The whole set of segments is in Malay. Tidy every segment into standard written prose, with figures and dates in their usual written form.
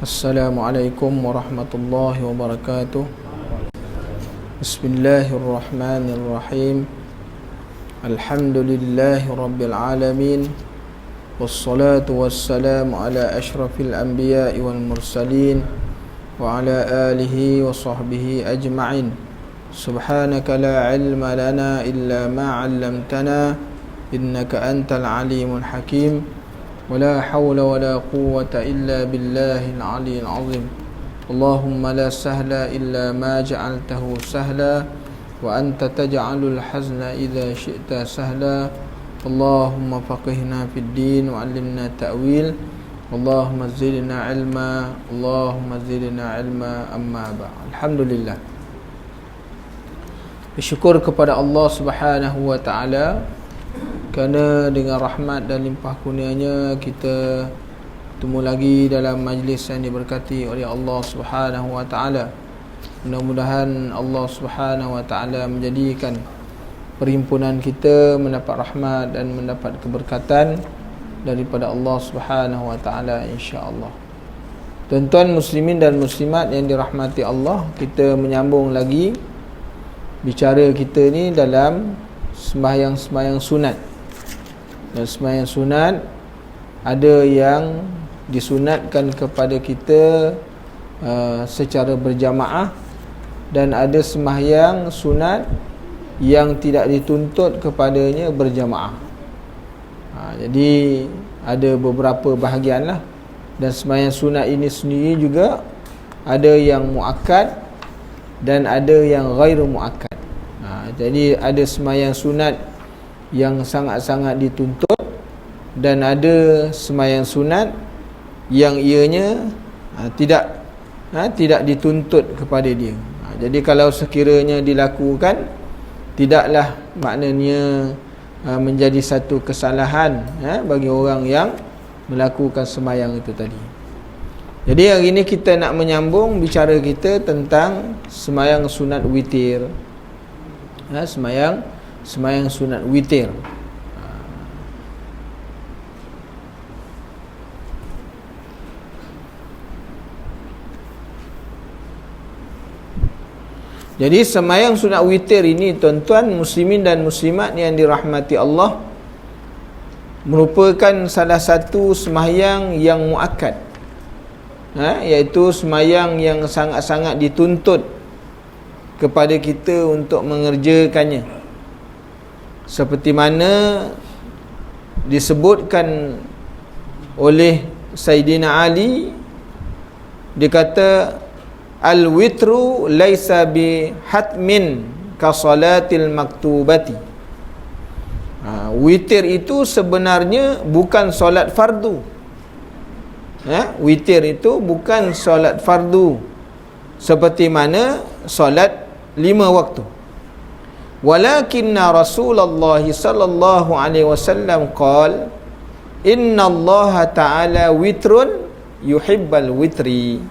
Assalamualaikum warahmatullahi wabarakatuh. Bismillahirrahmanirrahim. Alhamdulillahi rabbil alamin. Wassalatu wassalamu ala ashrafil anbiya'i wal mursalin wa ala alihi wa sahbihi ajma'in. Subhanaka la ilma lana illa ma 'allamtana innaka antal alimul hakim. ولا حول ولا قوة إلا بالله العلي العظيم. اللهم لا سهل إلا ما جعلته سهلا وأنت تجعل الحزن إذا شئت سهلا. اللهم فقهنا في الدين وعلمنا التأويل. اللهم زدنا علما. اللهم زدنا علما. أما بعد. Alhamdulillah, bersyukur kepada Allah Subhanahu wa taala kerana dengan rahmat dan limpah kurnia-Nya kita bertemu lagi dalam majlis yang diberkati oleh Allah Subhanahu wa taala. Mudah-mudahan Allah Subhanahu wa taala menjadikan perhimpunan kita mendapat rahmat dan mendapat keberkatan daripada Allah Subhanahu wa taala, insya-Allah. Tuan-tuan muslimin dan muslimat yang dirahmati Allah, kita menyambung lagi bicara kita ni dalam sembahyang-sembahyang sunat. Dan sembahyang sunat ada yang disunatkan kepada kita secara berjamaah, dan ada sembahyang sunat yang tidak dituntut kepadanya berjamaah. Jadi ada beberapa bahagian lah. Dan sembahyang sunat ini sendiri juga ada yang muakkad dan ada yang ghairu muakkad. Jadi ada sembahyang sunat yang sangat-sangat dituntut, dan ada sembahyang sunat yang ianya tidak dituntut kepada dia. Jadi kalau sekiranya dilakukan, tidaklah maknanya menjadi satu kesalahan bagi orang yang melakukan sembahyang itu tadi. Jadi hari ini kita nak menyambung bicara kita tentang sembahyang sunat witir. Sembahyang sunat witir. Jadi sembahyang sunat witir ini, tuan-tuan muslimin dan muslimat yang dirahmati Allah, merupakan salah satu sembahyang yang muakkad, iaitu sembahyang yang sangat-sangat dituntut kepada kita untuk mengerjakannya. Seperti mana disebutkan oleh Sayyidina Ali, dia kata al-witru laisa bi hatmin ka salatil maktubati. Witir itu sebenarnya bukan solat fardu. Witir itu bukan solat fardu seperti mana solat 5 waktu. Walakinna Rasulullah sallallahu alaihi wasallam qala inna Allah ta'ala witrun yuhibbal witri.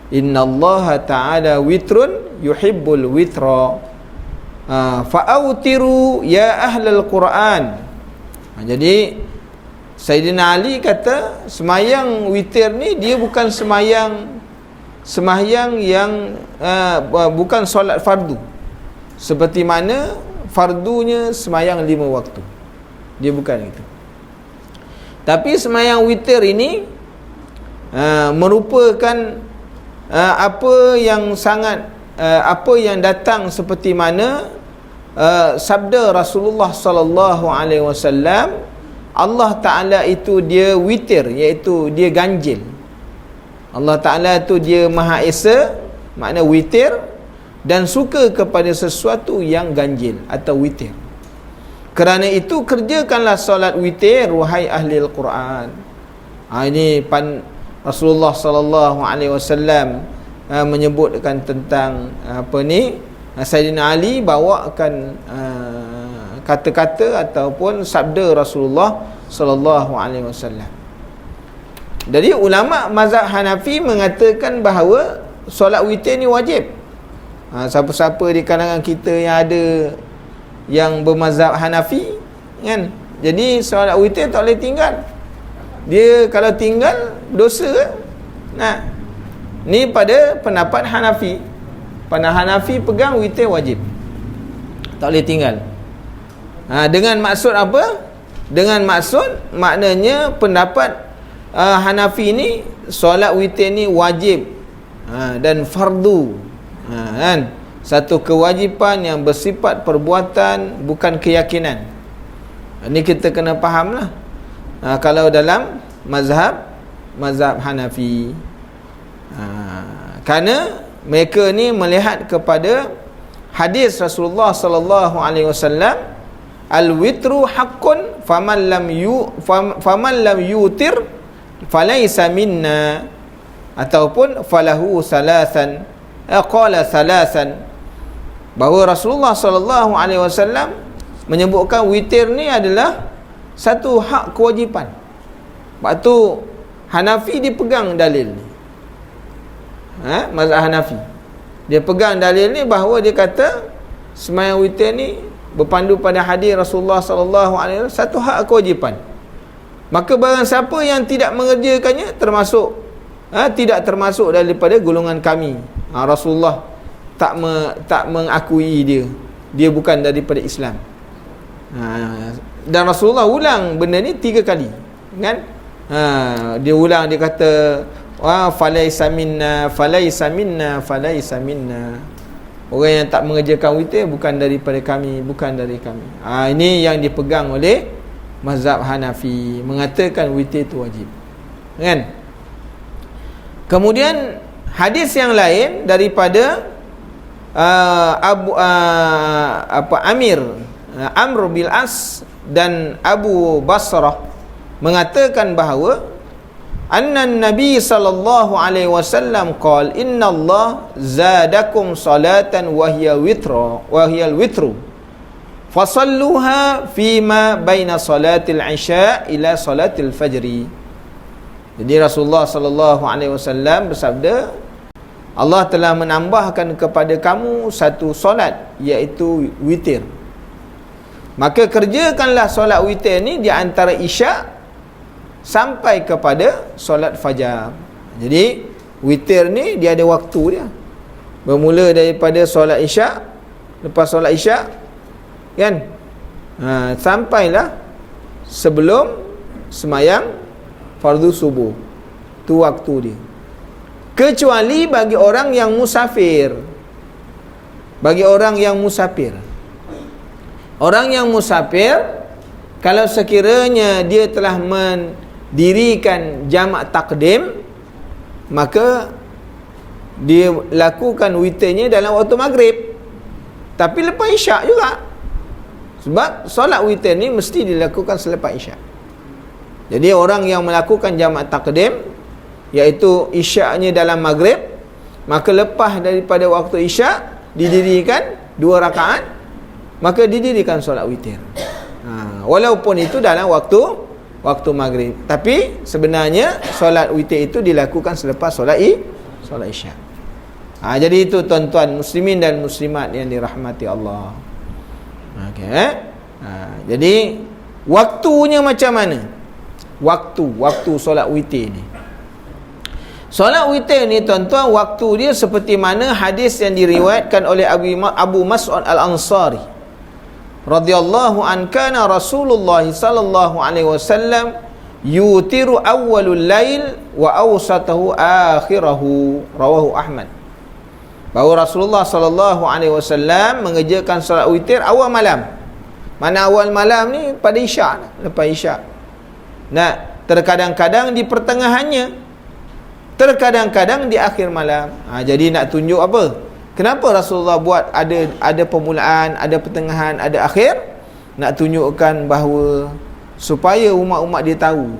Inna Allah ta'ala witrun yuhibbul witra. Fa'autiru ya ahlal Quran. Jadi Sayyidina Ali kata sembahyang witir ni dia bukan sembahyang yang bukan solat fardu seperti mana fardunya sembahyang 5 waktu. Dia bukan itu. Tapi sembahyang witir ini merupakan apa yang datang seperti mana sabda Rasulullah sallallahu alaihi wasallam, Allah Taala itu dia witir, iaitu dia ganjil. Allah Taala itu dia Maha Esa, makna witir, dan suka kepada sesuatu yang ganjil atau witir. Kerana itu kerjakanlah solat witir wahai ahli Al-Quran. Ini Rasulullah sallallahu alaihi wasallam menyebutkan tentang Sayyidina Ali bawakan kata-kata ataupun sabda Rasulullah sallallahu alaihi wasallam. Jadi ulama mazhab Hanafi mengatakan bahawa solat witir ni wajib. Siapa-siapa di kalangan kita yang ada yang bermazhab Hanafi kan, jadi solat witir tak boleh tinggal. Dia kalau tinggal dosa. Nah, ni pada pendapat Hanafi. Pada Hanafi pegang witir wajib, tak boleh tinggal. Dengan maksud apa? Dengan maksud maknanya pendapat Hanafi ni solat witir ni wajib dan fardu, kan? Satu kewajipan yang bersifat perbuatan, bukan keyakinan. Ini kita kena faham lah. Kalau dalam mazhab Hanafi, kerana mereka ni melihat kepada hadis Rasulullah sallallahu alaihi wasallam, al-witru haqqun faman lam yutir falaysa minna, ataupun falahu salasan, qala salasan, bahawa Rasulullah sallallahu alaihi wasallam menyebutkan witir ni adalah satu hak kewajipan. Sebab tu Hanafi dipegang dalil ni. Mazhab Hanafi dia pegang dalil ni, bahawa dia kata sembahyang witir ni berpandu pada hadis Rasulullah sallallahu alaihi wasallam, satu hak kewajipan. Maka barang siapa yang tidak mengerjakannya termasuk tidak termasuk daripada golongan kami. Rasulullah tak mengakui dia bukan daripada Islam. Dan Rasulullah ulang benda ni 3 kali, kan? Dia ulang, dia kata falaisa minna, falaisa minna, falaisa minna. Orang yang tak mengerjakan witir bukan daripada kami, bukan dari kami. Ini yang dipegang oleh mazhab Hanafi, mengatakan witir itu wajib, kan? Kemudian hadis yang lain daripada Amr bin As dan Abu Basrah mengatakan bahawa anna Nabi sallallahu alaihi wasallam qala inna Allah zadakum salatan wa hiya al-witru fasalluha fima baina salatil isya ila salatil fajri. Jadi Rasulullah sallallahu alaihi wasallam bersabda, Allah telah menambahkan kepada kamu satu solat, iaitu witir. Maka kerjakanlah solat witir ni di antara isyak sampai kepada solat fajar. Jadi witir ni dia ada waktu dia. Bermula daripada solat isyak, lepas solat isyak, kan? Sampailah sebelum semayang fardu subuh. Tu waktu dia. Kecuali bagi orang yang musafir. Bagi orang yang musafir. Orang yang musafir, kalau sekiranya dia telah mendirikan jamak takdim, maka dia lakukan witirnya dalam waktu maghrib, tapi lepas isyak juga. Sebab solat witir ni mesti dilakukan selepas isyak. Jadi orang yang melakukan jamak takdim, iaitu isyaknya dalam maghrib, maka lepas daripada waktu isyak didirikan 2 rakaat, maka didirikan solat witir. Walaupun itu dalam waktu maghrib, tapi sebenarnya solat witir itu dilakukan selepas solat isyak. Jadi itu tuan-tuan muslimin dan muslimat yang dirahmati Allah. Okey. Jadi waktunya macam mana? Waktu solat witir ni. Solat witir ni tuan-tuan, waktu dia seperti mana hadis yang diriwayatkan oleh Abu Mas'ud Al-Ansari radhiyallahu an, kana Rasulullah sallallahu alaihi wasallam yutiru awwalul lail wa awsatahu akhirahu, rawahu Ahmad. Bahawa Rasulullah sallallahu alaihi wasallam mengerjakan solat witir awal malam. Mana awal malam ni? Pada isyak, lepas isyak. Terkadang-kadang di pertengahannya, terkadang-kadang di akhir malam. Jadi nak tunjuk apa? Kenapa Rasulullah buat ada permulaan, ada pertengahan, ada akhir? Nak tunjukkan bahawa supaya umat-umat dia tahu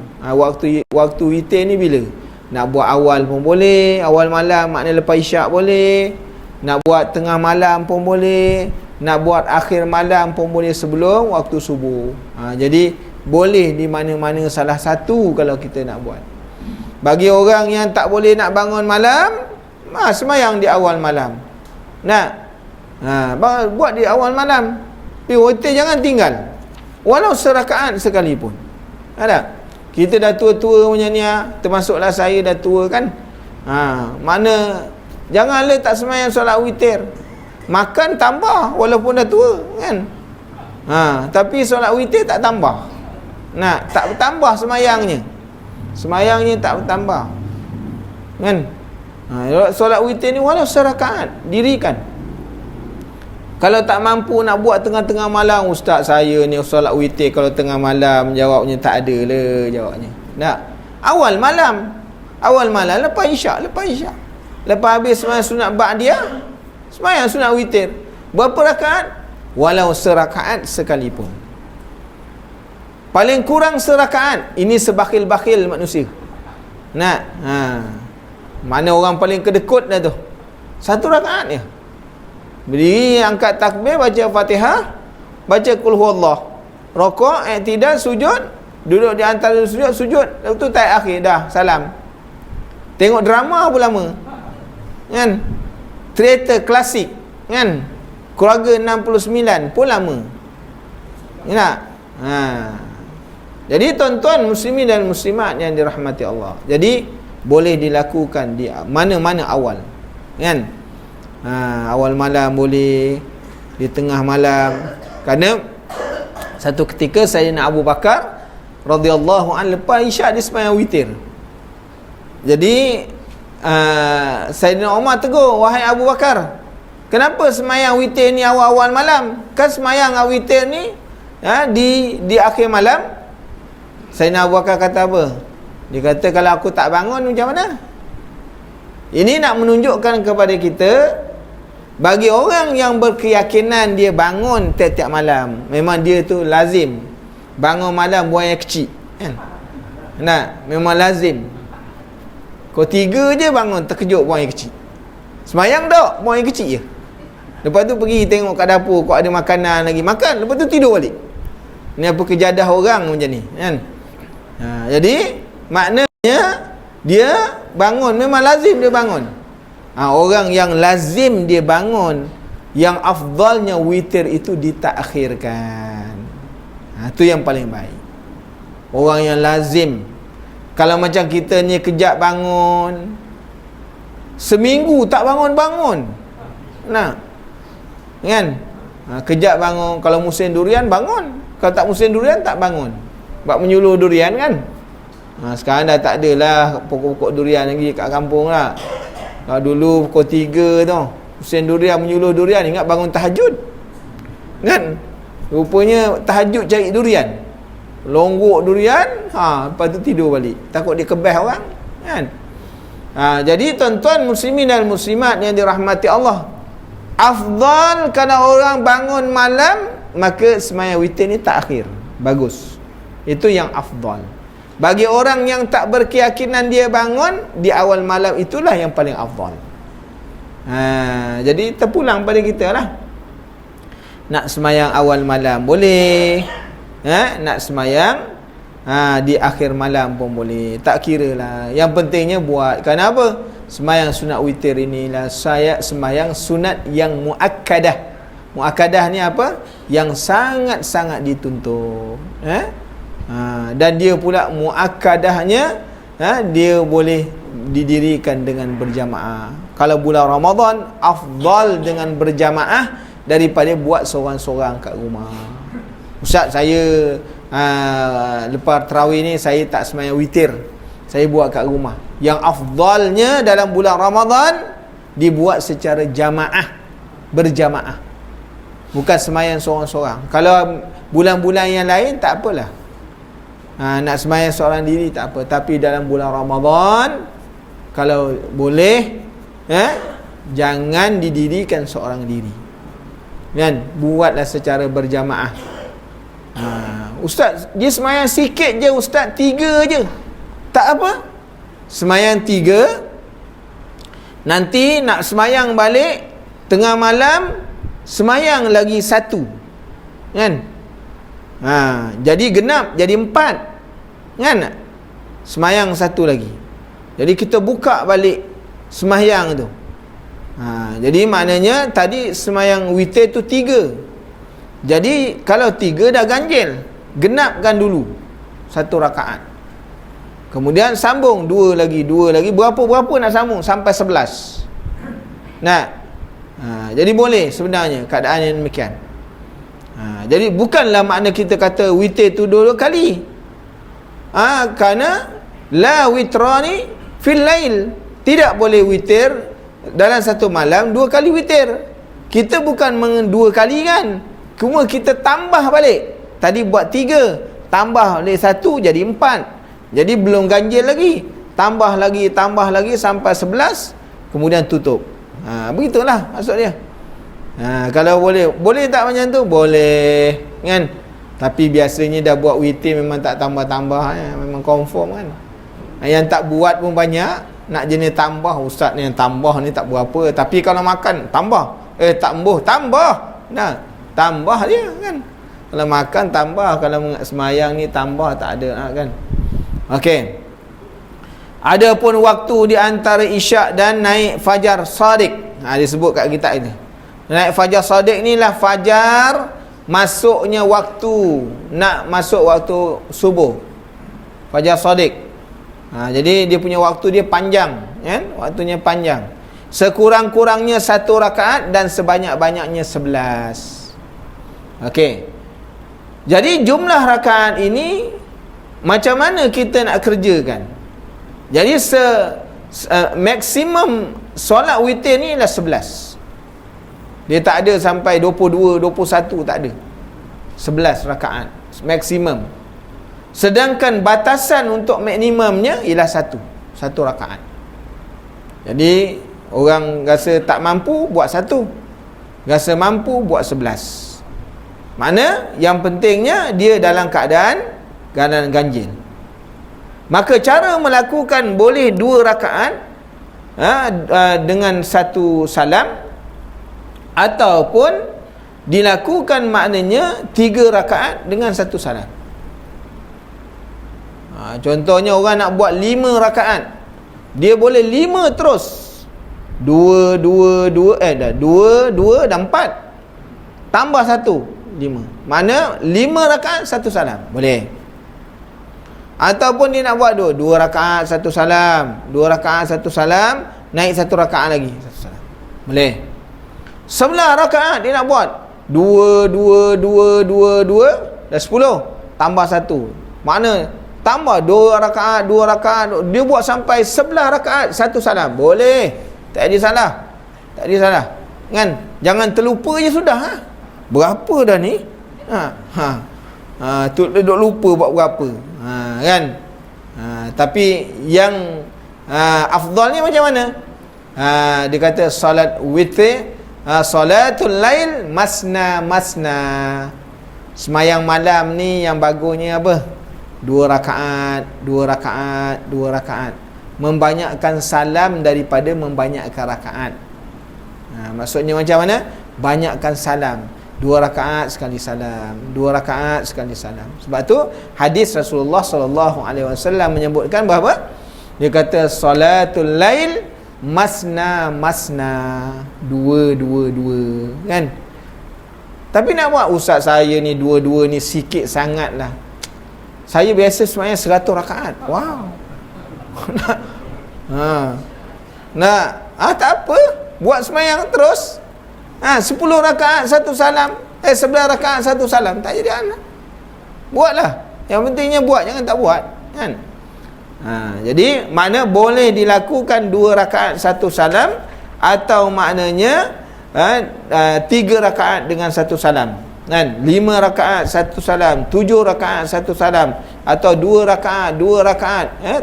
waktu witir ni bila. Nak buat awal pun boleh, awal malam maknanya lepas isyak boleh. Nak buat tengah malam pun boleh. Nak buat akhir malam pun boleh sebelum waktu subuh. Jadi boleh di mana-mana salah satu kalau kita nak buat. Bagi orang yang tak boleh nak bangun malam, semayang di awal malam. Buat di awal malam. Tapi witir jangan tinggal, walau serakaat sekalipun. Ada? Kita dah tua-tua punya ni, termasuklah saya dah tua kan. Mana janganlah tak sembahyang solat witir. Makan tambah walaupun dah tua kan. Tapi solat witir tak tambah. Tak bertambah sembahyangnya. Sembahyangnya tak bertambah. Kan? Solat witir ni walau serakaat dirikan. Kalau tak mampu nak buat tengah-tengah malam, ustaz saya ni solat witir kalau tengah malam, jawabnya tak ada lah jawabnya. Tak. Awal malam lepas isyak. Lepas habis sembahyang sunat ba'diyah, sembahyang sunat witir. Berapa rakaat? Walau serakaat sekalipun. Paling kurang serakaat. Ini sebakhil-bakhil manusia. Mana orang paling kedekut dah tu? 1 rakaat je. Berdiri, angkat takbir, baca Fatihah, baca Qul Huwallah, rokok, i'tidal, sujud, duduk di antara sujud, lepas tu tahiyat akhir, dah salam. Tengok drama pun lama kan, teater klasik kan, Keluarga 69 pun lama. Ya. Jadi tuan-tuan muslimin dan muslimat yang dirahmati Allah, jadi boleh dilakukan di mana-mana awal kan. Awal malam boleh, di tengah malam. Kerana satu ketika Sayyidina Abu Bakar radhiyallahu anhu lepas isyak dia sembahyang witir. Jadi Sayyidina Umar tegur, wahai Abu Bakar, kenapa sembahyang witir ni awal-awal malam? Kan sembahyang witir ni di akhir malam. Sayyidina Abu Bakar kata apa? Dia kata, kalau aku tak bangun macam mana? Ini nak menunjukkan kepada kita, bagi orang yang berkeyakinan dia bangun tiap-tiap malam, memang dia tu lazim bangun malam buang air kecil kan? Memang lazim. Kau 3 je bangun terkejut buang air kecil. Sembayang tak, buang air kecil je. Lepas tu pergi tengok kat dapur, kau ada makanan lagi, makan, lepas tu tidur balik. Ni apa kejadah orang macam ni kan? Jadi maknanya dia bangun, memang lazim dia bangun. Orang yang lazim dia bangun, yang afdalnya witir itu ditakhirkan. Itu yang paling baik. Orang yang lazim. Kalau macam kita ni kejap bangun, seminggu tak bangun-bangun, kan? Kejap bangun. Kalau musim durian bangun, kalau tak musim durian tak bangun. Sebab menyuluh durian kan. Sekarang dah tak adalah pokok-pokok durian lagi kat kampung lah. Kalau dulu pukul 3 tu musim durian, menyuluh durian, ingat bangun tahajud kan. Rupanya tahajud cari durian, longgok durian, lepas tu tidur balik, takut dia kebeh orang kan. Jadi tuan-tuan muslimin dan muslimat yang dirahmati Allah, afdal kalau orang bangun malam, maka sembahyang witir ni takhir, bagus. Itu yang afdal. Bagi orang yang tak berkeyakinan dia bangun di awal malam, itulah yang paling afdal. Jadi terpulang pada kita lah. Nak semayang awal malam boleh, nak semayang di akhir malam pun boleh, tak kira lah. Yang pentingnya buat. Kenapa? Semayang sunat witir inilah saya semayang sunat yang muakkadah. Muakkadah ni apa? Yang sangat-sangat dituntut. Dan dia pula muakkadahnya, dia boleh didirikan dengan berjamaah. Kalau bulan Ramadan, afdal dengan berjamaah daripada buat seorang-seorang kat rumah. Ustaz, saya lepas tarawih ni saya tak sembahyang witir, saya buat kat rumah. Yang afdalnya dalam bulan Ramadan dibuat secara jamaah, berjamaah, bukan sembahyang seorang-seorang. Kalau bulan-bulan yang lain tak apalah, nak sembahyang seorang diri tak apa. Tapi dalam bulan Ramadan, kalau boleh, jangan didirikan seorang diri kan, buatlah secara berjamaah. Ustaz, dia sembahyang sikit je ustaz, 3 je, tak apa, sembahyang 3, nanti nak sembahyang balik tengah malam, sembahyang lagi 1 kan. Jadi genap, jadi 4 kan, sembahyang 1 lagi. Jadi kita buka balik sembahyang tu. Jadi maknanya tadi sembahyang witir tu 3. Jadi kalau 3 dah ganjil, genapkan dulu 1 rakaat. Kemudian sambung dua lagi, berapa nak sambung sampai 11. Nah, jadi boleh sebenarnya keadaan yang demikian. Jadi bukanlah makna kita kata witir tu 2 kali. Kerana la witrani fil lail, tidak boleh witir dalam satu malam 2 kali witir. Kita bukan 2 kali kan, cuma kita tambah balik. Tadi buat 3, tambah oleh 1 jadi 4. Jadi belum ganjil lagi, tambah lagi sampai 11, kemudian tutup. Begitulah maksud dia. Kalau boleh tak macam tu? Boleh kan. Tapi biasanya dah buat witir memang tak tambah-tambah, memang confirm kan. Yang tak buat pun banyak, nak jenis tambah. Ustaz ni yang tambah ni tak berapa, tapi kalau makan tambah, tak embuh tambah. Nah, tambah dia kan. Kalau makan tambah, kalau semayang ni tambah, tak ada kan. Okey. Adapun waktu di antara isyak dan naik fajar shadiq, disebut kat kitab ini. Naik fajar shadiq ni lah fajar masuknya waktu, nak masuk waktu subuh. Fajar shadiq. Jadi dia punya waktu dia panjang, kan? Waktunya panjang. Sekurang-kurangnya 1 rakaat dan sebanyak-banyaknya 11. Okey. Jadi jumlah rakaat ini macam mana kita nak kerjakan? Jadi maksimum solat witir ni lah 11. Dia tak ada sampai 22, 21, tak ada. 11 rakaat maksimum. Sedangkan batasan untuk maksimumnya ialah 1 rakaat. Jadi orang rasa tak mampu buat 1, rasa mampu buat 11. Mana yang pentingnya dia dalam keadaan ganjil. Maka cara melakukan boleh 2 rakaat dengan 1 salam, ataupun dilakukan maknanya 3 rakaat dengan 1 salam. Contohnya orang nak buat 5 rakaat, dia boleh 5 terus, 2 dan 4 tambah 1, 5. Mana 5 rakaat 1 salam boleh. Ataupun dia nak buat 2 rakaat 1 salam, 2 rakaat 1 salam, naik 1 rakaat lagi 1 salam, boleh. 11 rakaat dia nak buat, 2 dah 10, tambah 1. Mana tambah 2 rakaat, dia buat sampai 11 rakaat 1 salam, boleh. Tak ada salah kan. Jangan terlupa je sudah. Berapa dah ni? Tu duduk lupa buat berapa. Kan. Tapi yang afdalnya macam mana? Dia kata solat witir, solatul lail masna. Semayang malam ni yang bagusnya apa? 2 rakaat. Membanyakkan salam daripada membanyakkan rakaat. Maksudnya macam mana? Banyakkan salam. 2 rakaat sekali salam, 2 rakaat sekali salam. Sebab tu hadis Rasulullah SAW menyebutkan bahawa dia kata salatul lail masna, 2 kan. Tapi nak buat ustaz saya ni 2 ni sikit sangat lah. Saya biasa semayang 100 rakaat. Wow. Tak apa, buat semayang terus. 10 rakaat 1 salam, 11 rakaat 1 salam, tak jadi anak. Buatlah. Yang pentingnya buat, jangan tak buat, kan? Jadi makna boleh dilakukan 2 rakaat 1 salam, atau maknanya 3 rakaat dengan 1 salam, kan? 5 rakaat 1 salam, 7 rakaat 1 salam, atau 2 rakaat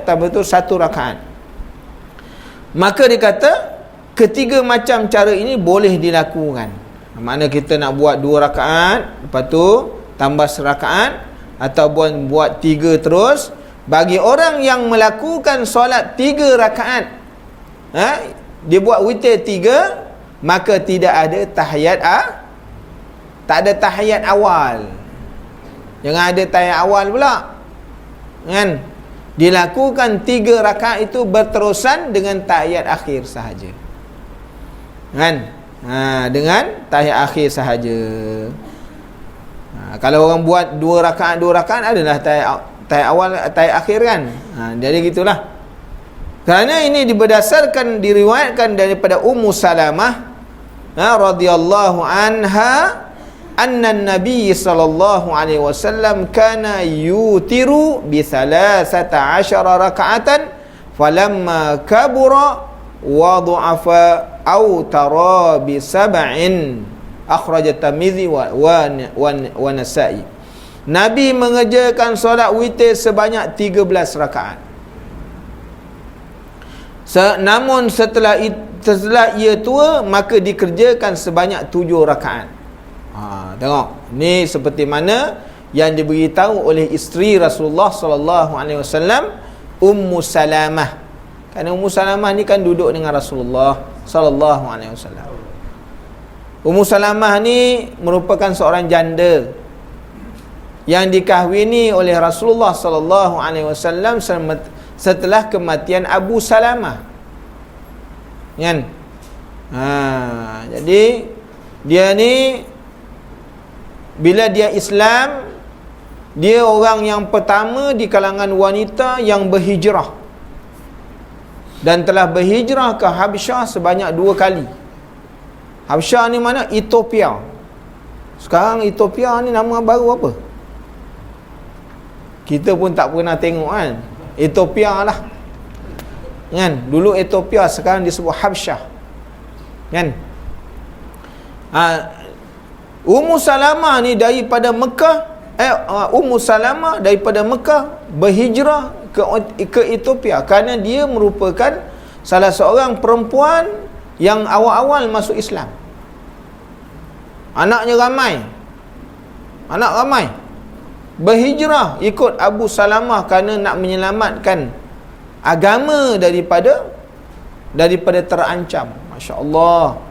tambah tu 1 rakaat. Maka dikata ketiga macam cara ini boleh dilakukan. Makna kita nak buat 2 rakaat, lepas tu tambah 1 rakaat, ataupun buat 3 terus. Bagi orang yang melakukan solat 3 rakaat, dia buat witir 3, maka tidak ada tahiyat tak ada tahiyat awal. Jangan ada tahiyat awal pula, kan? Dilakukan 3 rakaat itu berterusan dengan tahiyat akhir sahaja, kan? Dengan tahiyat akhir sahaja. Kalau orang buat 2 rakaat adalah tai awal tai akhir kan. Jadi gitulah. Kerana ini diriwayatkan daripada Ummu Salamah radhiyallahu anha anna Nabi sallallahu alaihi wasallam kana yutiru bi 13 raka'atan falamma kabura wa du'afa aw tara bi 7 akhraj at-Tirmidzi wa Nasa'i. Nabi mengerjakan solat witir sebanyak 13 rakaat. Namun setelah ia tua maka dikerjakan sebanyak 7 rakaat. Tengok, ni seperti mana yang diberitahu oleh isteri Rasulullah sallallahu alaihi wasallam, Ummu Salamah. Kerana Ummu Salamah ni kan duduk dengan Rasulullah sallallahu alaihi wasallam. Ummu Salamah ni merupakan seorang janda yang dikahwini oleh Rasulullah sallallahu alaihi wasallam setelah kematian Abu Salamah. Kan? Jadi dia ni bila dia Islam, dia orang yang pertama di kalangan wanita yang berhijrah dan telah berhijrah ke Habsyah sebanyak 2 kali. Habsyah ni mana? Ethiopia. Sekarang Ethiopia ni nama baru apa? Kita pun tak pernah tengok kan. Ethiopia lah. Kan? Dulu Ethiopia, sekarang disebut Habsyah. Kan? Ummu Salamah ni daripada Mekah, Ummu Salamah daripada Mekah berhijrah ke Ethiopia kerana dia merupakan salah seorang perempuan yang awal-awal masuk Islam. Anak ramai. Berhijrah ikut Abu Salamah kerana nak menyelamatkan agama daripada terancam. Masya-Allah.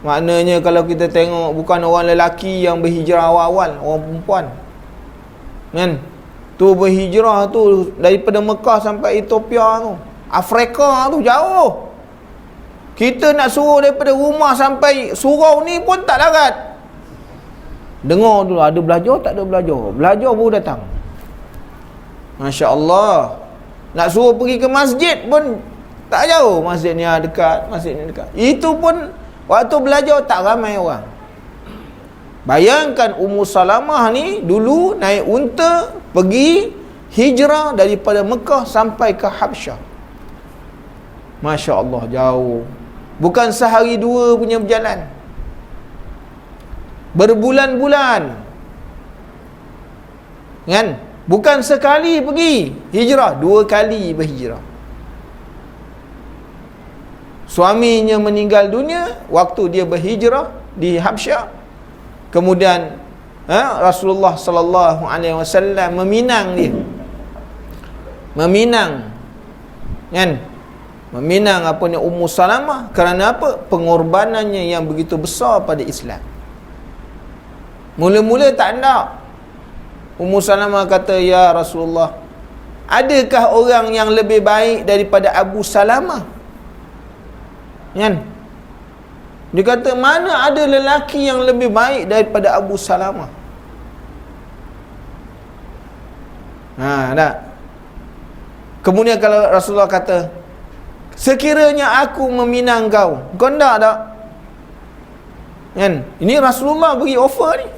Maknanya kalau kita tengok, bukan orang lelaki yang berhijrah awal-awal, orang perempuan. Kan? Tu berhijrah tu daripada Mekah sampai Ethiopia tu. Afrika tu jauh. Kita nak suruh daripada rumah sampai surau ni pun tak larat. Dengar dulu, ada belajar tak ada belajar. Belajar baru datang. Masya-Allah. Nak suruh pergi ke masjid pun tak jauh. Masjid ni dekat, masjid ni dekat. Itu pun waktu belajar tak ramai orang. Bayangkan Ummu Salamah ni dulu naik unta pergi hijrah daripada Mekah sampai ke Habsyah. Masya-Allah, jauh. Bukan sehari dua punya berjalan. Berbulan-bulan. Kan? Bukan sekali pergi hijrah, 2 kali berhijrah. Suaminya meninggal dunia waktu dia berhijrah di Habsyah. Kemudian Rasulullah sallallahu alaihi wasallam meminang dia. Kan? Meminang Ummu Salamah kerana apa? Pengorbanannya yang begitu besar pada Islam. Mula-mula tak nak. Ummu Salamah kata, "Ya Rasulullah, adakah orang yang lebih baik daripada Abu Salamah?" Kan? Dia kata, mana ada lelaki yang lebih baik daripada Abu Salamah? Tak. Kemudian kalau Rasulullah kata, sekiranya aku meminang kau nak tak? Kan? Ini Rasulullah bagi offer ni.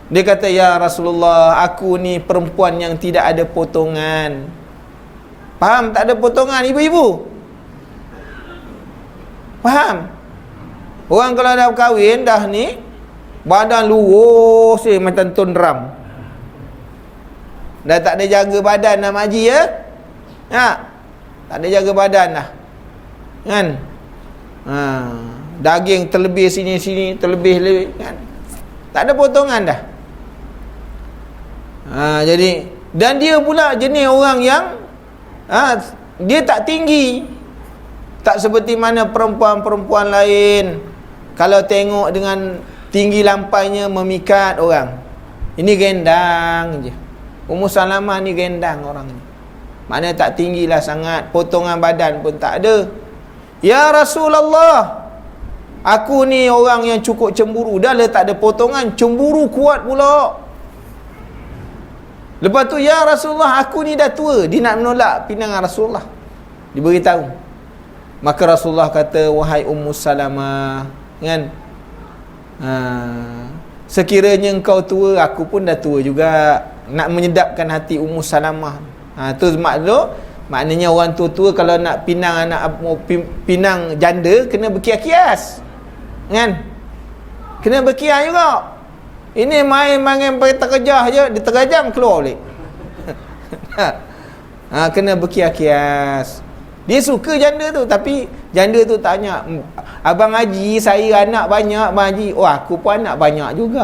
Dia kata, ya Rasulullah, aku ni perempuan yang tidak ada potongan. Faham tak ada potongan, ibu-ibu? Faham? Orang kalau dah kahwin dah ni, badan lurus macam tun drum. Dah tak ada jaga badan dah, Mak Haji ya? Tak ada jaga badan dah. Kan? Daging terlebih sini-sini, terlebih kan? Tak ada potongan dah. Jadi, dan dia pula jenis orang yang dia tak tinggi. Tak seperti mana perempuan-perempuan lain, kalau tengok dengan tinggi lampainya memikat orang. Ini gendang je. Ummu Salamah ni gendang orang ni. Maknanya tak tinggilah sangat, potongan badan pun tak ada. Ya Rasulullah, aku ni orang yang cukup cemburu. Dah lah tak ada potongan, cemburu kuat pula. Lepas tu, ya Rasulullah, aku ni dah tua. Dia nak menolak pinangan Rasulullah. Diberitahu. Maka Rasulullah kata, wahai Ummu Salamah, kan, sekiranya engkau tua, aku pun dah tua juga. Nak menyedapkan hati Ummu Salamah. Tu maknanya orang tua-tua kalau nak pinang pinang janda, kena berkias-kias, kan? Kena berkias juga. Ini main pakai terkejah je, dia terajam keluar balik. Kena berkias-kias. Dia suka janda tu, tapi janda tu tanya, Abang Haji, saya anak banyak, Abang Haji. Oh, aku pun anak banyak juga.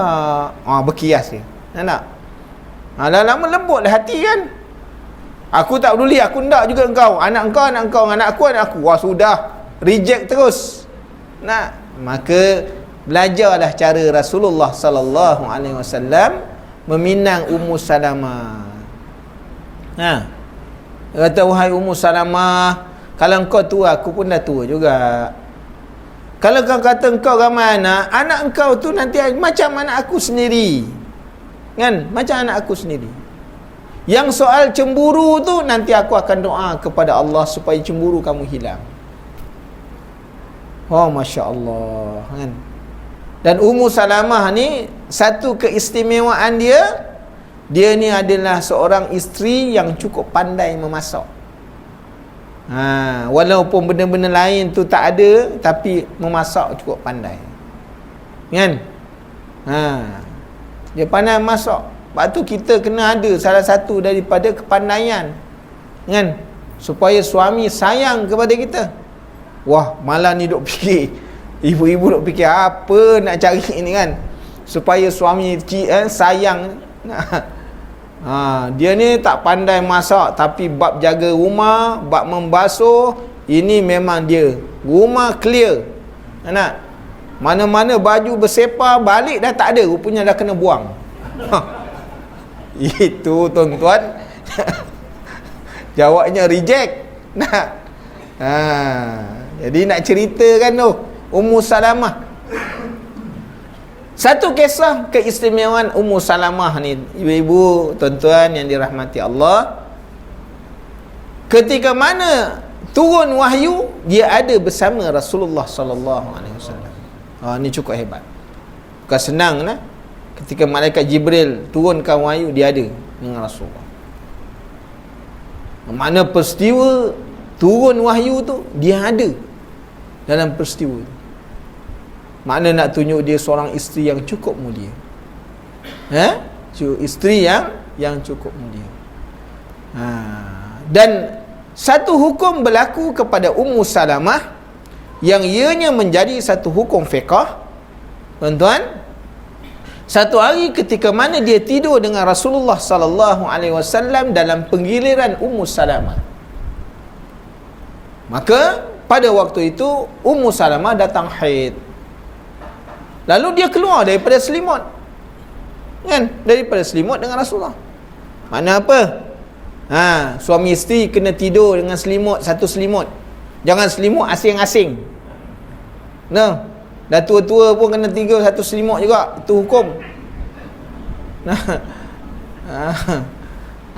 Berkias dia. Nak? Lama-lama lembutlah hati, kan? Aku tak peduli, aku nak juga engkau. Anak engkau, anak aku. Wah, sudah. Reject terus. Maka belajarlah cara Rasulullah sallallahu alaihi wasallam meminang Ummu Salamah. Kata, wahai Ummu Salamah, kalau engkau tua, aku pun dah tua juga. Kalau kau kata engkau ramai anak engkau tu nanti macam anak aku sendiri, kan? Macam anak aku sendiri. Yang soal cemburu tu, nanti aku akan doa kepada Allah supaya cemburu kamu hilang. Masya Allah, kan? Dan Ummu Salamah ni, satu keistimewaan dia ni adalah seorang isteri yang cukup pandai memasak. Walaupun benda-benda lain tu tak ada, tapi memasak cukup pandai, kan? Dia pandai masak. Sebab tu kita kena ada salah satu daripada kepandaian, kan? Supaya suami sayang kepada kita. Wah, malah ni duk fikir, ibu-ibu duk fikir apa nak cari ni, kan? Supaya suami sayang. Dia ni tak pandai masak, tapi bab jaga rumah, bab membasuh, ini memang dia. Rumah clear. Nak? Mana-mana baju bersepah, balik dah tak ada, rupanya dah kena buang. Itu tuan-tuan. Jawabnya reject. Jadi nak ceritakan tu Ummu Salamah. Satu kisah keistimewaan Ummu Salamah ni, ibu-ibu, tuan-tuan yang dirahmati Allah. Ketika mana turun wahyu, dia ada bersama Rasulullah sallallahu alaihi wasallam. Ni cukup hebat. Bukan senang lah. Ketika malaikat Jibril turunkan wahyu, dia ada dengan Rasulullah. Mana peristiwa turun wahyu tu, dia ada dalam peristiwa tu. Makna nak tunjuk dia seorang isteri yang cukup mulia. Isteri yang cukup mulia. Dan satu hukum berlaku kepada Ummu Salamah yang ianya menjadi satu hukum fiqh. Tuan-tuan, satu hari ketika mana dia tidur dengan Rasulullah sallallahu alaihi wasallam dalam penggiliran Ummu Salamah. Maka pada waktu itu Ummu Salamah datang haid. Lalu dia keluar daripada selimut, kan? Daripada selimut dengan Rasulullah. Mana apa? Suami isteri kena tidur dengan selimut, satu selimut. Jangan selimut asing-asing. Dah tua-tua pun kena tidur satu selimut juga. Itu hukum.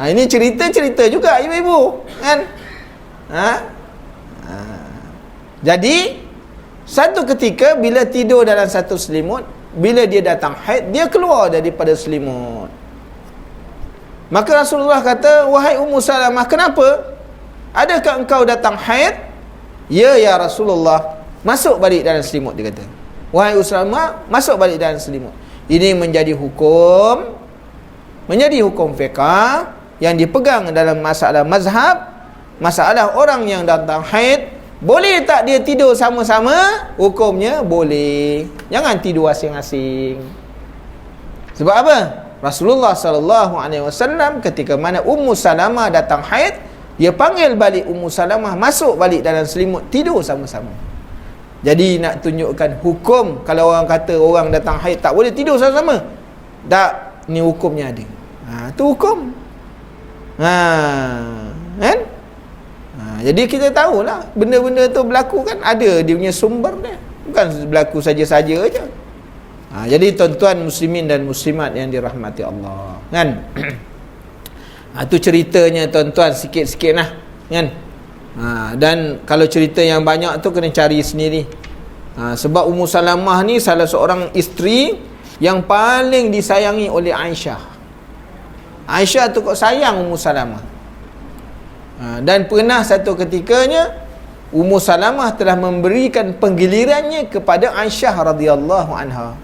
Ini cerita-cerita juga ibu-ibu, kan? Jadi satu ketika bila tidur dalam satu selimut, bila dia datang haid, dia keluar daripada selimut. Maka Rasulullah kata, wahai Ummu Salamah, kenapa? Adakah engkau datang haid? Ya Rasulullah. Masuk balik dalam selimut, dia kata. Wahai Ummu Salamah, masuk balik dalam selimut. Ini menjadi hukum fiqh yang dipegang dalam masalah mazhab. Masalah orang yang datang haid, boleh tak dia tidur sama-sama? Hukumnya boleh. Jangan tidur asing-asing. Sebab apa? Rasulullah sallallahu alaihi wasallam ketika mana Ummu Salamah datang haid, dia panggil balik Ummu Salamah masuk balik dalam selimut, tidur sama-sama. Jadi nak tunjukkan hukum, kalau orang kata orang datang haid tak boleh tidur sama-sama, tak, ni hukumnya ada. Tu hukum. Kan? Jadi kita tahulah benda-benda tu berlaku kan ada dia punya sumber dia. Bukan berlaku saja-saja aja. Jadi tuan-tuan muslimin dan muslimat yang dirahmati Allah, kan? Itu ceritanya tuan-tuan, sikit-sikit lah kan. Dan kalau cerita yang banyak tu kena cari sendiri. Sebab Ummu Salamah ni salah seorang isteri yang paling disayangi oleh Aisyah. Aisyah tu kok sayang Ummu Salamah. Dan pernah satu ketikanya Ummu Salamah telah memberikan penggilirannya kepada Aisyah radhiyallahu anha.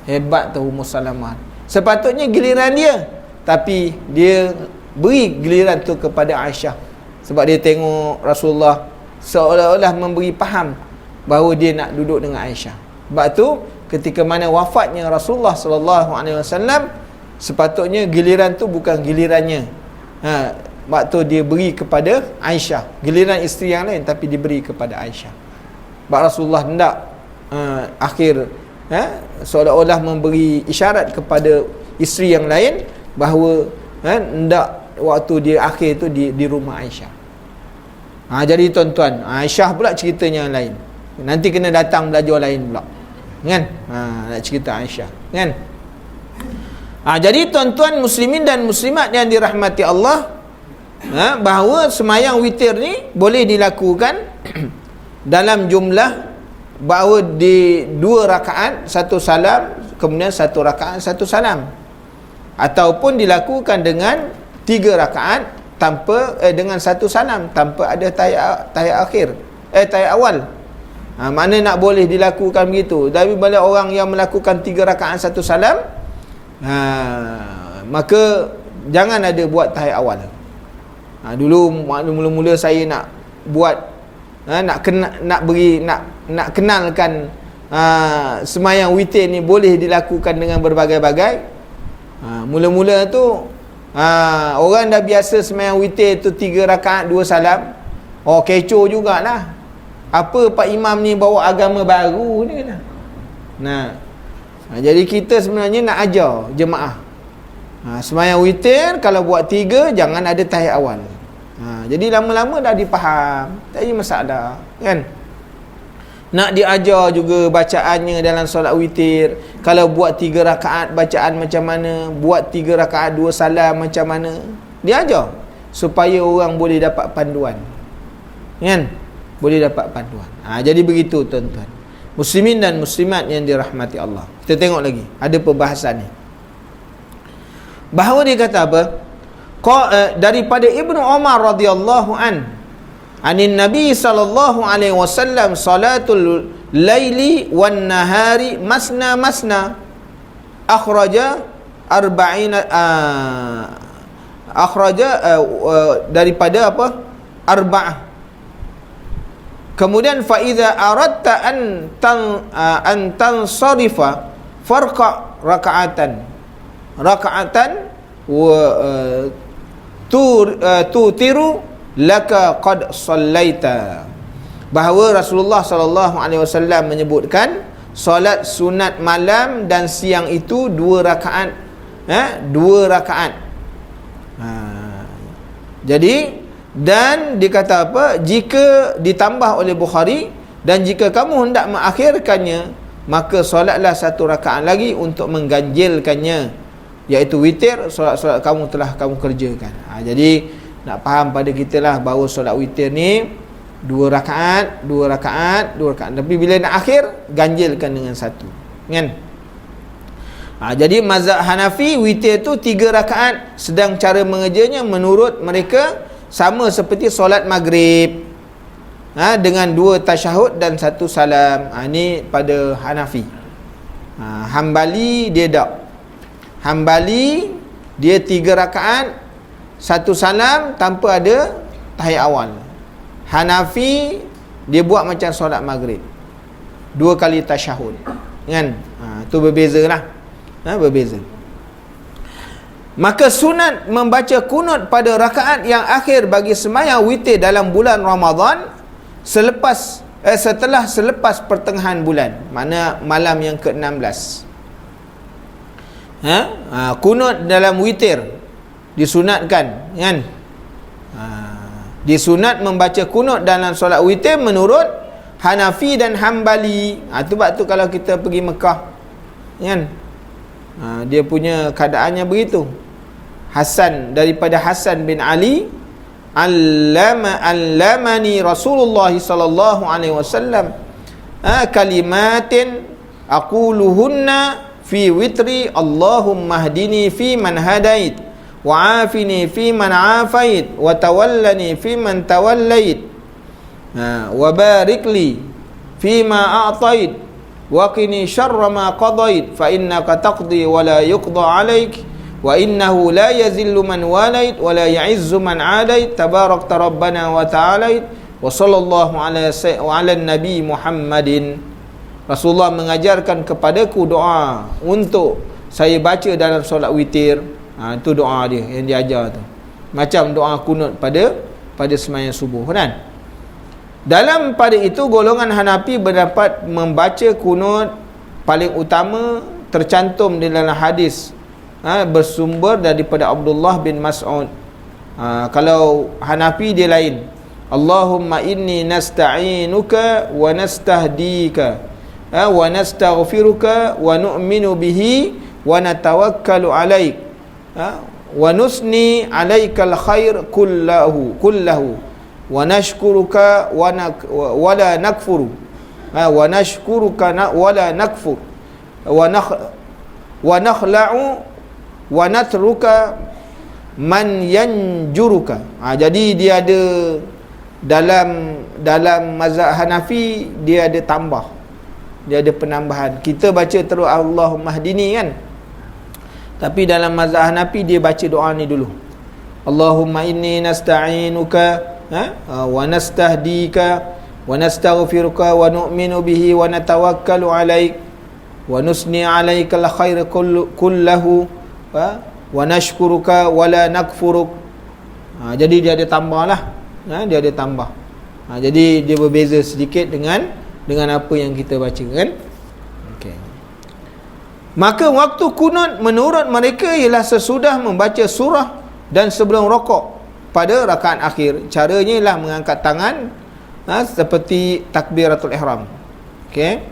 Hebat tu Ummu Salamah. Sepatutnya giliran dia, tapi dia beri giliran tu kepada Aisyah. Sebab dia tengok Rasulullah seolah-olah memberi faham bahawa dia nak duduk dengan Aisyah. Sebab tu ketika mana wafatnya Rasulullah sallallahu alaihi wasallam, sepatutnya giliran tu bukan gilirannya. Waktu dia beri kepada Aisyah, giliran isteri yang lain, tapi diberi kepada Aisyah. Sebab Rasulullah hendak akhir seolah-olah memberi isyarat kepada isteri yang lain bahawa hendak waktu dia akhir tu di rumah Aisyah. Jadi tuan-tuan, Aisyah pula ceritanya yang lain. Nanti kena datang belajar lain pula, kan? Nak cerita Aisyah, kan? Jadi tuan-tuan muslimin dan muslimat yang dirahmati Allah, bahawa semayang witir ni boleh dilakukan dalam jumlah bahawa di 2 rakaat 1 salam, kemudian 1 rakaat 1 salam, ataupun dilakukan dengan 3 rakaat tanpa dengan 1 salam tanpa ada tahiyat akhir, tahiyat awal. Mana nak boleh dilakukan begitu. Tapi bila orang yang melakukan 3 rakaat 1 salam, maka jangan ada buat tahiyat awal. Dulu mula-mula saya nak buat, nak kenalkan semayang witir ni boleh dilakukan dengan berbagai-bagai. Mula-mula tu orang dah biasa semayang witir tu 3 rakaat 2 salam. Kecoh jugalah. Apa Pak Imam ni bawa agama baru ni kata. Jadi kita sebenarnya nak ajar jemaah, semayang witir kalau buat 3 jangan ada tahiyat awal. Jadi lama-lama dah dipaham, tak ada masalah, kan? Nak diajar juga bacaannya dalam solat witir. Kalau buat 3 rakaat bacaan macam mana, buat 3 rakaat 2 salam macam mana, diajar supaya orang boleh dapat panduan, kan? Boleh dapat panduan. Jadi begitu tuan-tuan muslimin dan muslimat yang dirahmati Allah. Kita tengok lagi, ada perbahasan ni. Bahawa dia kata apa? Daripada Ibnu Umar radhiyallahu anin Nabi sallallahu alaihi wasallam, salatul laili wan nahari masna masna, akhraja daripada apa? Arba'ah. Kemudian fa iza aradta an tansarifa farqa raka'atan wa tutiru laka qad sallaita. Bahawa Rasulullah sallallahu alaihi wasallam menyebutkan solat sunat malam dan siang itu 2 rakaat, 2 rakaat. Jadi dan dikata apa, jika ditambah oleh Bukhari, dan jika kamu hendak mengakhirkannya, maka solatlah 1 rakaat lagi untuk mengganjilkannya, iaitu witir. Solat-solat kamu telah kamu kerjakan. Jadi nak faham pada kita lah bahawa solat witir ni 2 rakaat, 2 rakaat, 2 rakaat. Tapi bila nak akhir, ganjilkan dengan 1, kan? Jadi mazhab Hanafi witir tu 3 rakaat, sedang cara mengerjanya menurut mereka sama seperti solat maghrib, dengan 2 tasyahud dan 1 salam. Ini pada Hanafi. Hambali dia tak. Hambali dia 3 rakaat 1 salam tanpa ada tahiyat awal. Hanafi dia buat macam solat maghrib, 2 kali tasyahud, kan? Tu berbeza lah, berbeza. Maka sunat membaca kunut pada rakaat yang akhir bagi sembahyang witir dalam bulan Ramadan setelah pertengahan bulan, mana malam yang ke-16. Kunut dalam witir disunatkan, kan? Disunat membaca kunut dalam solat witir menurut Hanafi dan Hambali. Sebab tu kalau kita pergi Mekah, kan, dia punya keadaannya begitu. daripada Hasan bin Ali, allamani Rasulullah sallallahu alaihi wasallam kalimatin aquluhunna fi witri, Allahumma hdini fi man hadait wa afini fi man afait wa tawallani fi man tawallait wa barik li fi ma a'tait wa qini syarra ma qadait fa innaka taqdi wa la yuqda alaik wa innahu la yazillu man walait wa la ya'izzu man adait tabarakta rabbana wa ta'alait wa sallallahu ala nabi Muhammadin. Rasulullah mengajarkan kepadaku doa untuk saya baca dalam solat witir. Itu doa dia yang dia ajar tu, macam doa kunut pada sembahyang subuh kan. Dalam pada itu golongan Hanafi berdapat membaca kunut paling utama tercantum di dalam hadis bersumber daripada Abdullah bin Mas'ud. Kalau Hanafi dia lain, Allahumma inni nasta'inuka wa nastahdika wa nastaghfiruka wa nu'minu bihi wa natawakkalu alaik wa nusni alaikal khair kullahu wa nashkuruka wa la nakfuru wa nashkuruka wa la nakfur wa nakhla'u wa natruka man yanjuruka. Jadi dia ada dalam mazhab Hanafi dia ada tambah, dia ada penambahan. Kita baca terus Allahumma hdini kan, tapi dalam mazhab Hanafi dia baca doa ni dulu, Allahumma inni nasta'inuka wa nastahdika wa nastaghfiruka wa nu'minu bihi wa natawakkalu alaik wa nusni alaikal khair kullahu wa nashkuruka wa la nakfuruk. Jadi dia ada tambah lah, dia ada tambah. Jadi dia berbeza sedikit dengan apa yang kita baca kan. Okay. Maka waktu kunut menurut mereka ialah sesudah membaca surah dan sebelum rokok pada rakaat akhir. Caranya ialah mengangkat tangan seperti takbiratul ihram. Okey.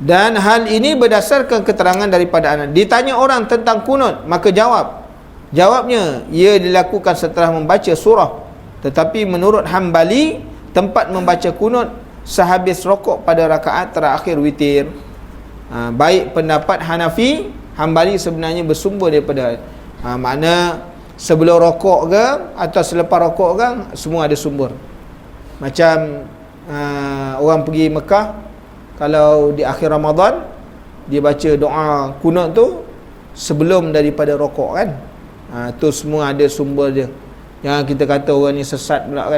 Dan hal ini berdasarkan keterangan daripada Anas. Ditanya orang tentang kunut, maka jawabnya ia dilakukan setelah membaca surah. Tetapi menurut Hambali, tempat membaca kunut sehabis rokok pada rakaat terakhir witir. Baik pendapat Hanafi, Hambali sebenarnya bersumber daripada makna sebelum rokok ke atau selepas rokok ke, semua ada sumber. Macam orang pergi Mekah, kalau di akhir Ramadan dia baca doa kunut tu sebelum daripada rokok kan. Tu semua ada sumber dia. Jangan kita kata orang ni sesat pula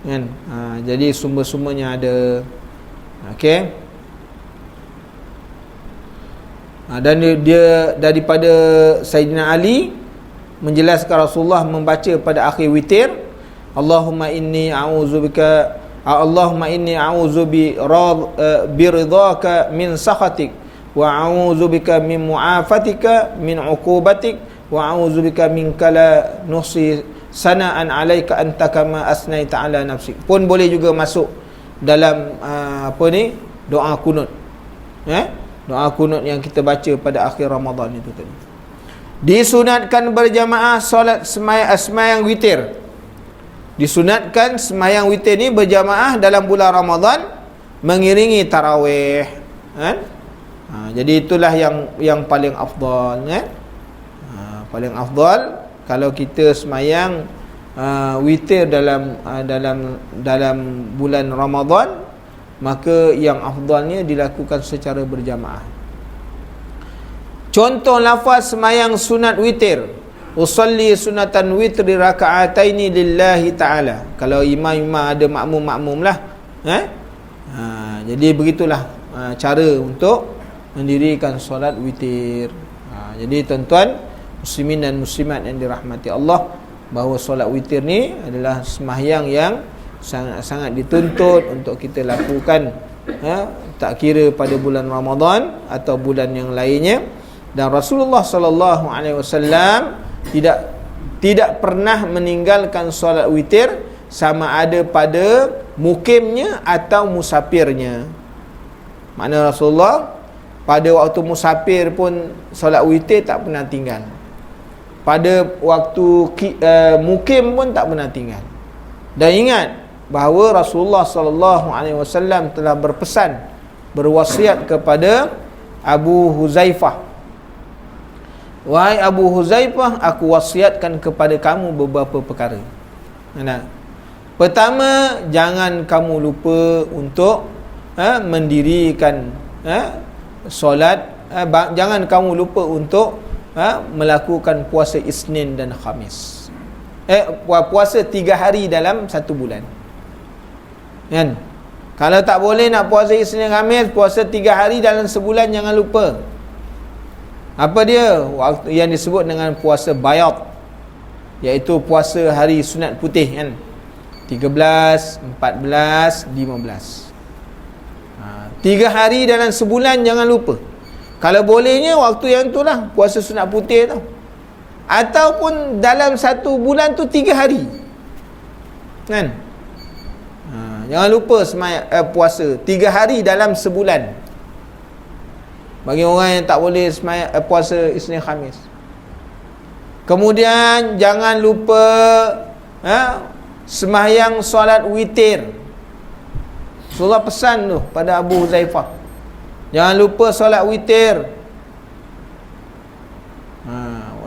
kan. Jadi sumber-sumbernya ada. Okey. Dan dia daripada Sayyidina Ali menjelaskan Rasulullah membaca pada akhir witir, Allahumma inni a'udzubika Allahumma inni a'udzu biridhaka min sakhatik wa a'udzubika min mu'afatika min 'uqubatik wa a'udzubika minka la nuhsi sana'an 'alaika anta kama asnaita 'ala nafsik. Pun boleh juga masuk dalam doa kunut. Doa kunut yang kita baca pada akhir Ramadan itu tadi. Disunatkan berjamaah solat sembahyang witir. Disunatkan sembahyang witir ni berjamaah dalam bulan Ramadan mengiringi tarawih kan. Jadi itulah yang paling afdal kan. Paling afdal kalau kita sembahyang witir dalam bulan Ramadan, maka yang afdalnya dilakukan secara berjamaah. Contoh lafaz sembahyang sunat witir, usalli sunatan witri raka'ataini lillahi ta'ala. Kalau imam-imam ada makmum-makmum lah jadi begitulah cara untuk mendirikan solat witir. Jadi tuan-tuan muslimin dan muslimat yang dirahmati Allah, bahawa solat witir ni adalah sembahyang yang sangat-sangat dituntut untuk kita lakukan, tak kira pada bulan Ramadan atau bulan yang lainnya. Dan Rasulullah sallallahu alaihi wasallam tidak pernah meninggalkan solat witir, sama ada pada mukimnya atau musafirnya. Makna Rasulullah pada waktu musafir pun solat witir tak pernah tinggal. Pada waktu mukim pun tak pernah tinggal. Dan ingat bahawa Rasulullah sallallahu alaihi wasallam telah berpesan, berwasiat kepada Abu Huzaifah, wahai Abu Huzaifah, aku wasiatkan kepada kamu beberapa perkara. Pertama, jangan kamu lupa untuk mendirikan solat. Jangan kamu lupa untuk melakukan puasa Isnin dan Khamis. Puasa 3 hari dalam 1 bulan. Kan? Kalau tak boleh nak puasa Isnin Khamis, puasa 3 hari dalam sebulan, jangan lupa. Apa dia? Waktu yang disebut dengan puasa bayat, iaitu puasa hari sunat putih kan. 13, 14, 15. 3 hari dalam sebulan jangan lupa. Kalau bolehnya waktu yang tu lah, puasa sunat putih tu. Ataupun dalam 1 bulan tu 3 hari. Kan? Jangan lupa puasa 3 hari dalam sebulan. Bagi orang yang tak boleh puasa Isnin Khamis. Kemudian jangan lupa sembahyang solat witir. Rasulullah pesan tu pada Abu Huzaifah, jangan lupa solat witir.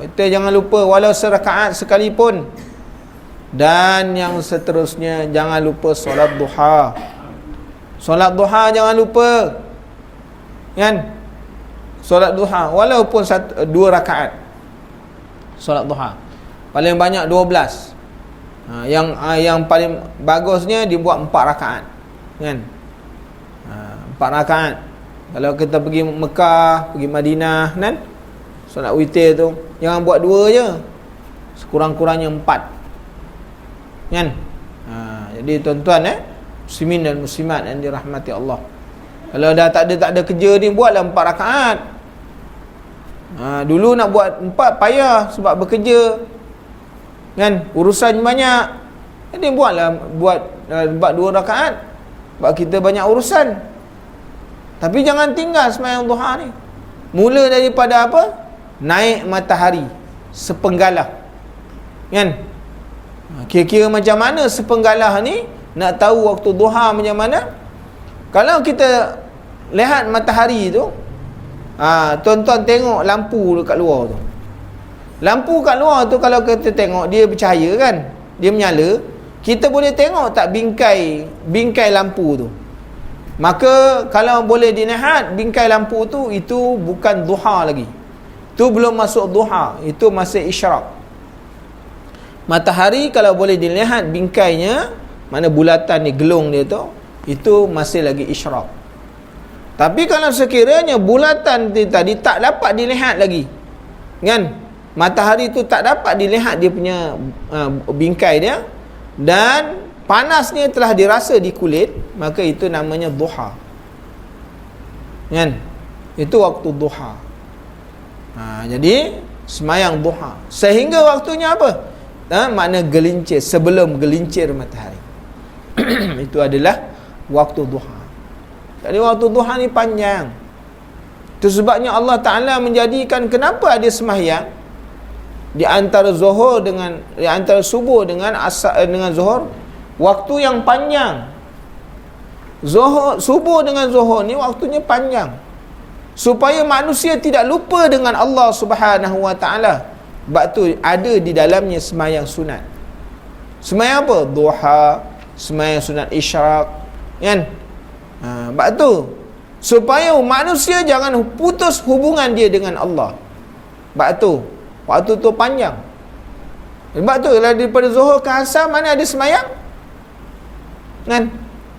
Witir jangan lupa walau serakaat sekalipun. Dan yang seterusnya, jangan lupa solat duha. Solat duha jangan lupa. Kan? Solat duha walaupun 2 rakaat. Solat duha paling banyak 12. Yang paling bagusnya dibuat 4 rakaat. Kan? 4 rakaat. Kalau kita pergi Mekah, pergi Madinah, kan? Solat witir tu jangan buat 2 je. Sekurang-kurangnya 4. Kan? Jadi tuan-tuan muslimin dan muslimat yang dirahmati Allah, kalau dah tak ada kerja ni, buatlah 4 rakaat. Dulu nak buat 4 payah sebab bekerja, kan, urusan banyak. Jadi buat 2 rakaat sebab kita banyak urusan. Tapi jangan tinggal sembahyang duha ni. Mula daripada apa? Naik matahari sepenggalah. Kan? Kira-kira macam mana sepenggalah ni? Nak tahu waktu duha macam mana? Kalau kita lihat matahari tu, tuan-tuan tengok lampu dekat luar tu. Lampu kat luar tu kalau kita tengok, dia bercahaya kan? Dia menyala. Kita boleh tengok tak bingkai lampu tu? Maka kalau boleh dilihat bingkai lampu tu, itu bukan duha lagi. Itu belum masuk duha, itu masih isyraq. Matahari kalau boleh dilihat bingkainya, mana bulatan ni, gelung dia tu, itu masih lagi isyraq. Tapi kalau sekiranya bulatan tadi tak dapat dilihat lagi, kan, matahari tu tak dapat dilihat dia punya bingkai dia, dan panasnya telah dirasa di kulit, maka itu namanya duha. Kan? Itu waktu duha. Jadi sembahyang duha sehingga waktunya apa? Makna gelincir, sebelum gelincir matahari. Itu adalah waktu duha. Jadi waktu duha ni panjang. Itu sebabnya Allah Ta'ala menjadikan, kenapa ada sembahyang di antara subuh dengan zuhur, waktu yang panjang. Subuh dengan zuhur ni waktunya panjang, supaya manusia tidak lupa dengan Allah Subhanahu Wa Ta'ala. Sebab tu ada di dalamnya sembahyang sunat. Sembahyang apa? Duha, sembahyang sunat isyraq, kan? Sebab tu supaya manusia jangan putus hubungan dia dengan Allah. Sebab tu waktu tu panjang. Sebab tu daripada zuhur ke asar, mana ada sembahyang? Kan?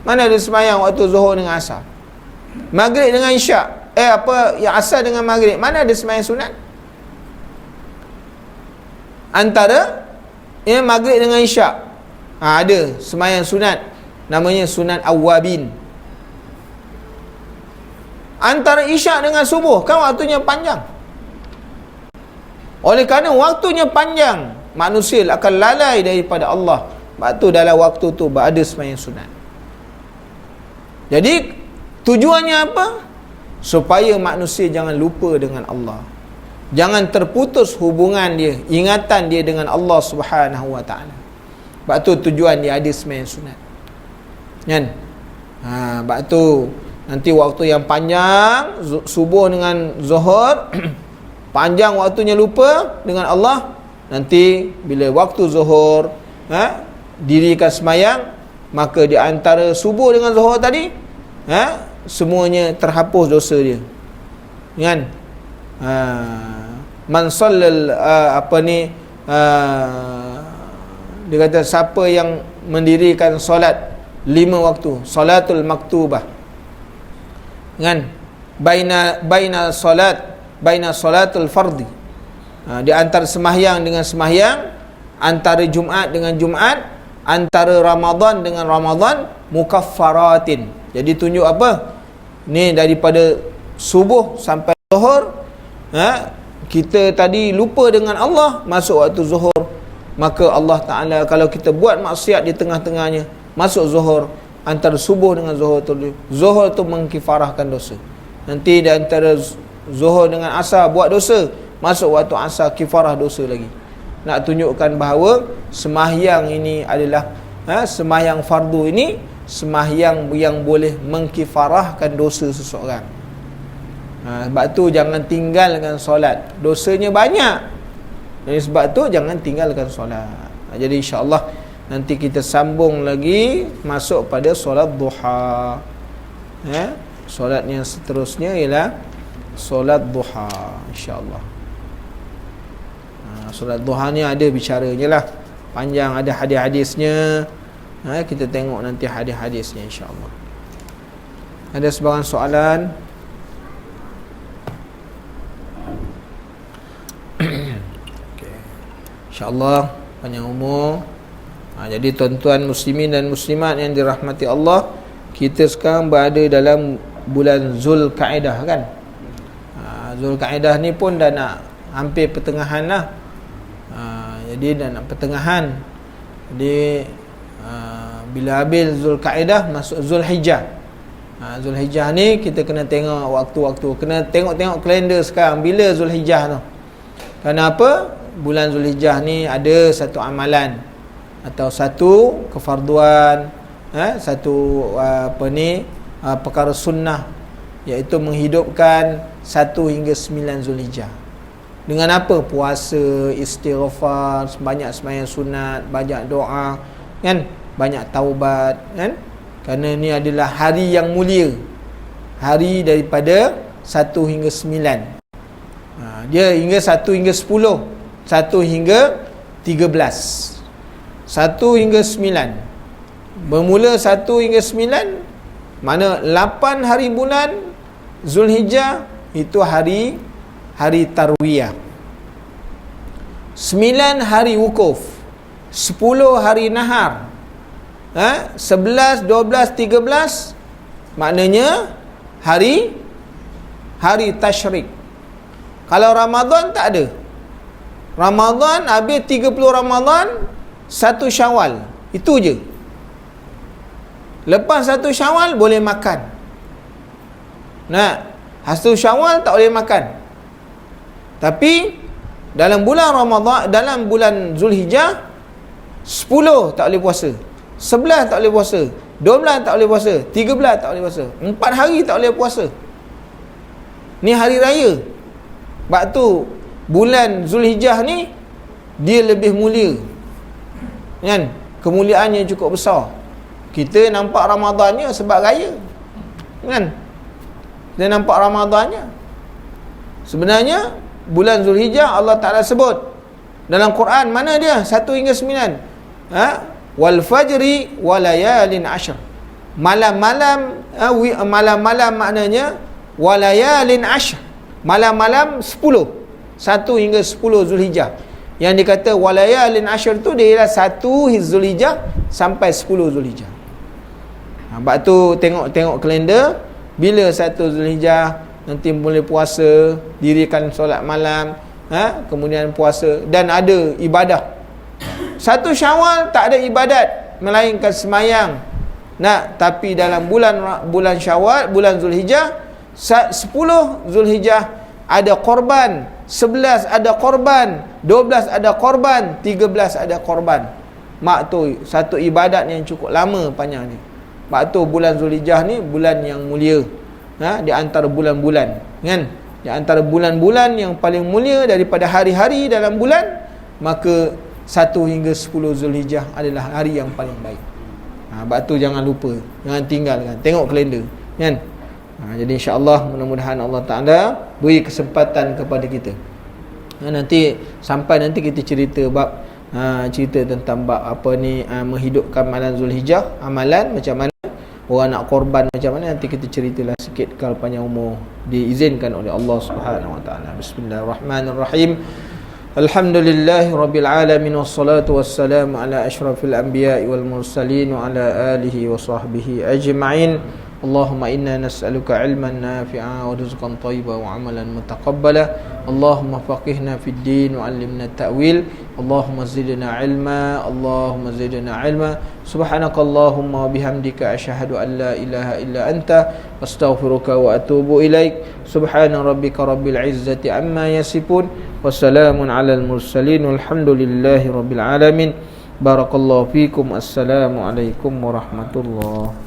Mana ada sembahyang waktu zuhur dengan asar? Maghrib dengan isyak, yang asar dengan maghrib, mana ada sembahyang sunat? Antara maghrib dengan isyak ada sembahyang sunat, namanya sunat awwabin. Antara isyak dengan subuh kan waktunya panjang. Oleh kerana waktunya panjang, manusia akan lalai daripada Allah. Sebab tu dalam waktu tu ada sembahyang sunat. Jadi tujuannya apa? supaya manusia jangan lupa dengan Allah, jangan terputus hubungan dia, ingatan dia dengan Allah Subhanahu wa taala. Sebab tu tujuan dia ada sembahyang sunat, kan? Sebab tu nanti waktu yang panjang, subuh dengan zuhur panjang waktunya lupa dengan Allah. Nanti bila waktu zuhur dirikan sembahyang, maka di antara subuh dengan zuhur tadi semuanya terhapus dosa dia, kan? Man sallal dia kata siapa yang mendirikan solat 5 waktu, salatul maktubah, kan? Baina salatul fardi, di antara sembahyang dengan sembahyang, antara Jumaat dengan Jumaat, antara Ramadan dengan Ramadan, mukaffaratin. Jadi tunjuk apa? Ni daripada subuh sampai zuhur, kita tadi lupa dengan Allah, masuk waktu zuhur, maka Allah Ta'ala kalau kita buat maksiat di tengah-tengahnya, masuk zuhur, antara subuh dengan zuhur tu mengkifarahkan dosa. Nanti di antara zuhur dengan asar buat dosa, masuk waktu asar kifarah dosa lagi. Nak tunjukkan bahawa sembahyang ini adalah sembahyang fardu ini sembahyang yang boleh mengkifarahkan dosa seseorang. Sebab tu jangan tinggalkan solat, dosanya banyak. Jadi sebab tu jangan tinggalkan solat. Jadi insya-Allah nanti kita sambung lagi masuk pada solat duha. Solat yang seterusnya ialah solat duha, insya-Allah. Solat duha ni ada bicaranya lah, panjang, ada hadis-hadisnya. Kita tengok nanti hadis-hadisnya, insya-Allah. Ada sebarang soalan? Okay. InsyaAllah panjang umur. Jadi tuan-tuan muslimin dan muslimat yang dirahmati Allah, kita sekarang berada dalam bulan Zulkaidah, kan? Zulkaidah ni pun dah nak hampir pertengahan lah. Jadi dah nak pertengahan. Jadi bila habis Zulkaidah, masuk Zulhijjah. Zulhijjah ni kita kena tengok waktu-waktu, kena tengok-tengok kalender sekarang bila Zulhijjah tu. Kenapa? Bulan Zulhijjah ni ada satu amalan atau satu kefarduan, satu perkara sunnah, iaitu menghidupkan 1 hingga 9 Zulhijjah. Dengan apa? Puasa, istighfar, banyak sembahyang sunat, banyak doa, kan? Banyak taubat, kan? Kerana ni adalah hari yang mulia, hari daripada 1 hingga 9. Dia hingga 1 hingga 10, 1 hingga 13, 1 hingga 9. Bermula 1 hingga 9, mana 8 hari bulan Zulhijjah itu hari tarwiyah, 9 hari wukuf, 10 hari nahar, 11, 12, 13 maknanya hari tasyrik. Kalau Ramadan tak ada. Ramadan habis 30 Ramadan, 1 Syawal, itu je. Lepas 1 Syawal boleh makan. 1 Syawal tak boleh makan. Tapi dalam bulan Ramadan, dalam bulan Zulhijjah, 10 tak boleh puasa, 11 tak boleh puasa, 12 tak boleh puasa, 13 tak boleh puasa, 4 hari tak boleh puasa. Ni hari raya. Sebab tu bulan Zulhijjah ni dia lebih mulia, kan? Kemuliaannya cukup besar. Kita nampak Ramadannya sebab raya, kan? Kita nampak Ramadannya. Sebenarnya bulan Zulhijjah Allah Ta'ala sebut dalam Quran, mana dia? 1 hingga 9. Wal fajri walayalin ashr. Malam-malam, malam-malam maknanya walayalin ashr, malam-malam 10, 1 hingga 10 Zulhijjah. Yang dikata walayalin ashr tu dia ialah 1 Zulhijjah sampai 10 Zulhijjah. Sebab tu tengok kalender, bila 1 Zulhijjah nanti boleh puasa, dirikan solat malam, kemudian puasa, dan ada ibadah. 1 Syawal tak ada ibadat melainkan semayang. Tapi dalam bulan Syawal, bulan Zulhijjah, 10 Zulhijjah ada korban, 11 ada korban, 12 ada korban, 13 ada korban. Mak tu satu ibadat yang cukup lama panjang ni. Mak tu bulan Zulhijjah ni bulan yang mulia. Di antara bulan-bulan, kan? Di antara bulan-bulan yang paling mulia daripada hari-hari dalam bulan, maka 1 hingga 10 Zulhijjah adalah hari yang paling baik. Sebab tu jangan lupa, jangan tinggalkan. Tengok kalender, kan? Jadi insya-Allah mudah-mudahan Allah Taala beri kesempatan kepada kita. Nanti sampai nanti kita cerita bab cerita tentang bab apa ni, menghidupkan malam Zulhijjah, amalan macam mana, orang nak korban macam mana, nanti kita ceritalah sikit kalau panjang umur diizinkan oleh Allah Subhanahu wa taala. Bismillahirrahmanirrahim. Alhamdulillahi rabbil alamin, wassalatu wassalamu ala asyrafil anbiya'i wal mursalin wa ala alihi wa sahbihi ajma'in. Allahumma inna nas'aluka ilman nafi'a wa rizqan thayyiban wa amalan mutaqabbala. Allahumma faqihna fid din wa 'allimna ta'wil. Allahumma zidna ilma, Allahumma zidna ilma. Subhanakallahumma wa bihamdika asyhadu an la ilaha illa anta astaghfiruka wa atubu ilaik. Subhana rabbika rabbil izzati amma yasifun. Wassalamun 'alal mursalin walhamdulillahi rabbil alamin. Barakallahu fikum. Assalamualaikum warahmatullahi